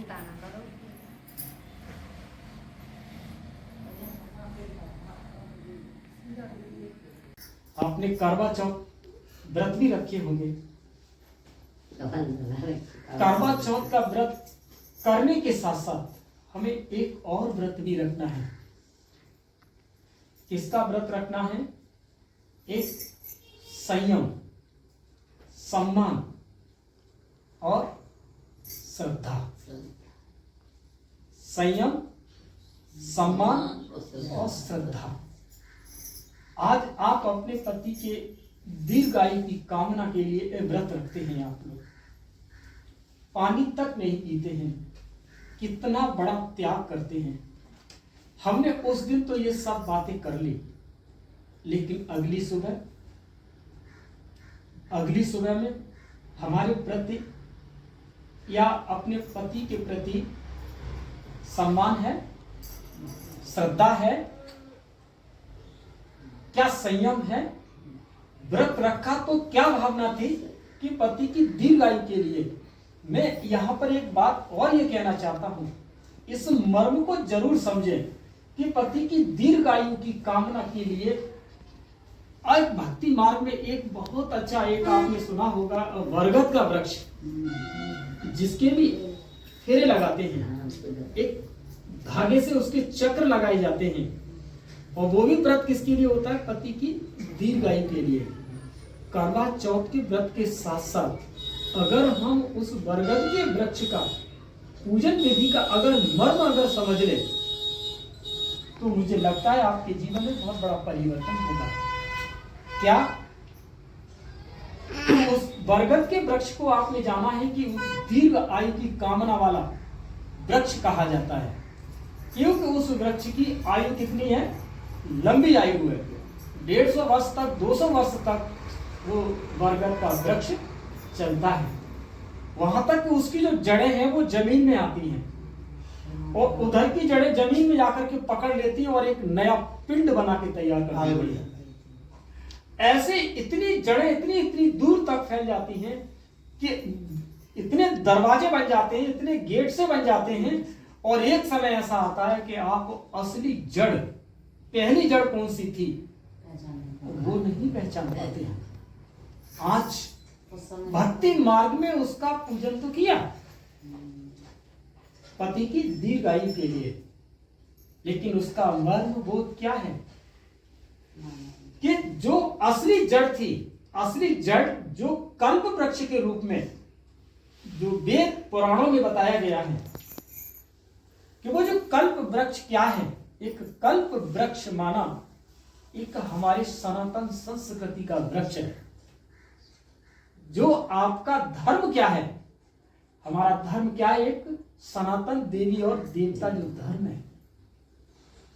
चिंता ना करो। आपने करवा चौथ व्रत भी रखे होंगे। करवा चौथ का व्रत करने के साथ साथ हमें एक और व्रत भी रखना है। किसका व्रत रखना है? एक संयम, सम्मान और श्रद्धा। संयम, सम्मान और श्रद्धा। आज आप अपने पति के दीर्घायु की कामना के लिए व्रत रखते हैं। आप लोग पानी तक नहीं पीते हैं, कितना बड़ा त्याग करते हैं। हमने उस दिन तो ये सब बातें कर ली, लेकिन अगली सुबह में हमारे प्रति या अपने पति के प्रति सम्मान है, श्रद्धा है, क्या संयम है? व्रत रखा तो क्या भावना थी कि पति की दीर्घायु के लिए। मैं यहां पर एक बात और ये कहना चाहता हूं, इस मर्म को जरूर समझें कि पति की दीर्घायु की कामना के लिए एक भक्ति मार्ग में एक बहुत अच्छा, एक आपने सुना होगा बरगद का वृक्ष, जिसके भी फेरे लगाते हैं, एक धागे से उसके चक्र लगाए जाते हैं, और वो भी व्रत किसके लिए होता है? पति की दीर्घायु के लिए। करवा चौथ के व्रत के साथ साथ अगर हम उस बरगद के वृक्ष का पूजन विधि का मर्म समझ ले, तो मुझे लगता है आपके जीवन में बहुत बड़ा परिवर्तन होगा। क्या? तो उस बरगद के वृक्ष को आपने जाना है कि दीर्घ आयु की कामना वाला वृक्ष कहा जाता है, क्योंकि उस वृक्ष की आयु कितनी है? लंबी आयु है। 150 वर्ष तक, 200 वर्ष तक वो बरगद का वृक्ष चलता है। वहां तक कि उसकी जो जड़ें हैं वो जमीन में आती हैं, और उधर की जड़ें जमीन में जाकर के पकड़ लेती हैं और एक नया पिंड बना के तैयार कर देती हैं। ऐसे इतनी जड़ें इतनी दूर तक फैल जाती हैं कि इतने दरवाजे बन जाते हैं, इतने गेट से बन जाते हैं, और एक समय ऐसा आता है कि आप असली जड़, पहली जड़ कौन सी थी वो नहीं पहचान पाते हैं। आज भक्ति मार्ग में उसका पूजन तो किया पति की दीर्घायु के लिए, लेकिन उसका मर्म बोध क्या है? कि जो असली जड़ थी, असली जड़ जो कल्प वृक्ष के रूप में जो वेद पुराणों में बताया गया है, कि वो जो कल्प वृक्ष क्या है? एक कल्प वृक्ष माना एक हमारी सनातन संस्कृति का वृक्ष है। जो आपका धर्म क्या है? हमारा धर्म क्या है? एक सनातन देवी और देवता जो धर्म है,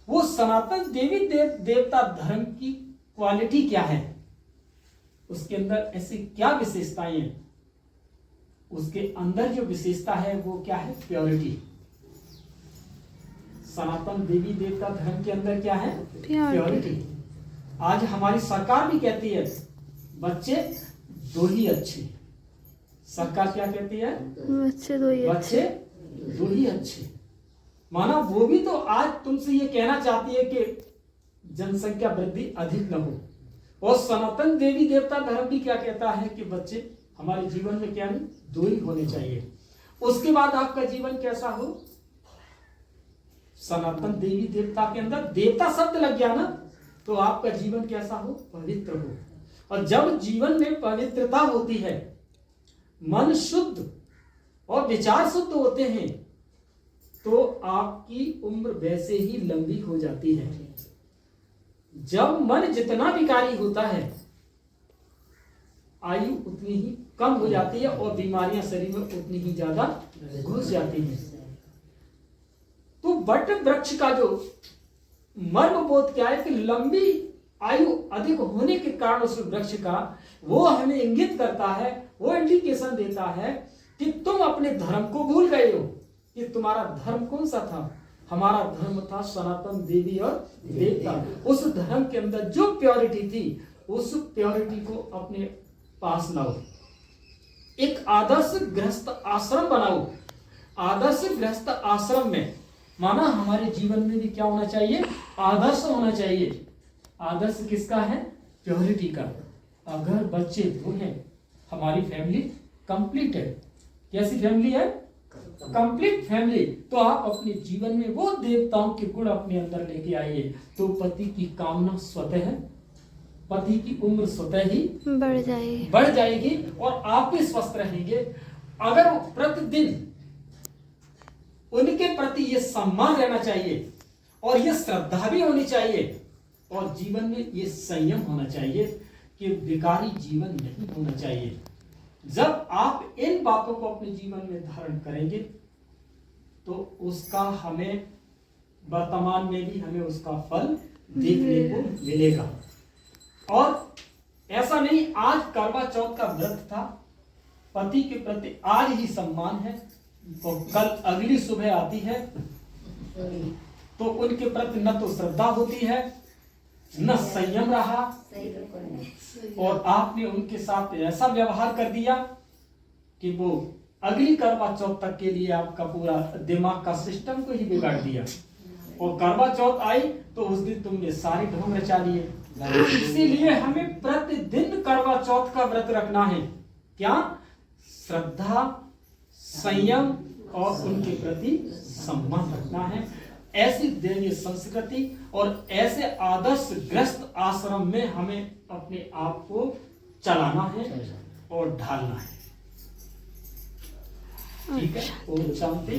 वो सनातन देवी देवता धर्म की क्वालिटी क्या है? उसके अंदर ऐसी क्या विशेषताएं हैं? उसके अंदर जो विशेषता है वो क्या है? प्योरिटी। सनातन देवी देवता धर्म के अंदर क्या है? प्योरिटी। आज हमारी सरकार भी कहती है बच्चे दो ही अच्छे। सरकार क्या कहती है? बच्चे दो ही अच्छे। माना वो भी तो आज तुमसे ये कहना चाहती है कि जनसंख्या वृद्धि अधिक न हो, और सनातन देवी देवता धर्म भी क्या कहता है कि बच्चे हमारे जीवन में क्या नहीं, दो ही होने चाहिए। उसके बाद आपका जीवन कैसा हो? सनातन देवी देवता के अंदर देवता शब्द लग गया ना, तो आपका जीवन कैसा हो? पवित्र हो। और जब जीवन में पवित्रता होती है, मन शुद्ध और विचार शुद्ध होते हैं, तो आपकी उम्र वैसे ही लंबी हो जाती है। जब मन जितना विकारी होता है, आयु उतनी ही कम हो जाती है और बीमारियां शरीर में उतनी ही ज्यादा घुस जाती हैं। तो वट वृक्ष का जो मर्म बोध क्या है कि लंबी आयु अधिक होने के कारण उस वृक्ष का वो हमें इंगित करता है, वो इंडिकेशन देता है कि तुम अपने धर्म को भूल गए हो। कि तुम्हारा धर्म कौन सा था? हमारा धर्म था सनातन देवी और देवता। उस धर्म के अंदर जो प्योरिटी थी, उस प्योरिटी को अपने पास लाओ। एक आदर्श गृहस्थ आश्रम बनाओ, आदर्श गृहस्थ आश्रम में माना हमारे जीवन में भी क्या होना चाहिए, आदर्श होना चाहिए। आदर्श किसका है, प्योरिटी का। अगर बच्चे दो हैं, हमारी फैमिली कंप्लीट है। कैसी फैमिली है, कंप्लीट फैमिली। तो आप अपने जीवन में वो देवताओं के गुण अपने अंदर लेके आइए, तो पति की कामना स्वतः है, पति की उम्र स्वतः ही बढ़ जाएगी और आप भी स्वस्थ रहेंगे। अगर वो प्रतिदिन उनके प्रति ये सम्मान रहना चाहिए और ये श्रद्धा भी होनी चाहिए और जीवन में ये संयम होना चाहिए कि विकारी जीवन नहीं होना चाहिए। जब आप इन बातों को अपने जीवन में धारण करेंगे तो उसका हमें वर्तमान में भी हमें उसका फल देखने को मिलेगा। और ऐसा नहीं आज करवा चौथ का व्रत था, पति के प्रति आज ही सम्मान है और कल अगली सुबह आती है तो उनके प्रति न तो श्रद्धा होती है न संयम रहा और आपने उनके साथ ऐसा व्यवहार कर दिया कि वो अगली करवा चौथ तक के लिए आपका पूरा दिमाग का सिस्टम को ही बिगाड़ दिया। और करवा चौथ आई तो उस दिन तुमने सारे ढोंग रचा लिए। इसीलिए हमें प्रतिदिन करवा चौथ का व्रत रखना है। क्या, श्रद्धा, संयम और उनके प्रति सम्मान रखना है। ऐसी दैवीय संस्कृति और ऐसे आदर्श ग्रस्त आश्रम में हमें अपने आप को चलाना है और ढालना है। ठीक है, ओम शांति।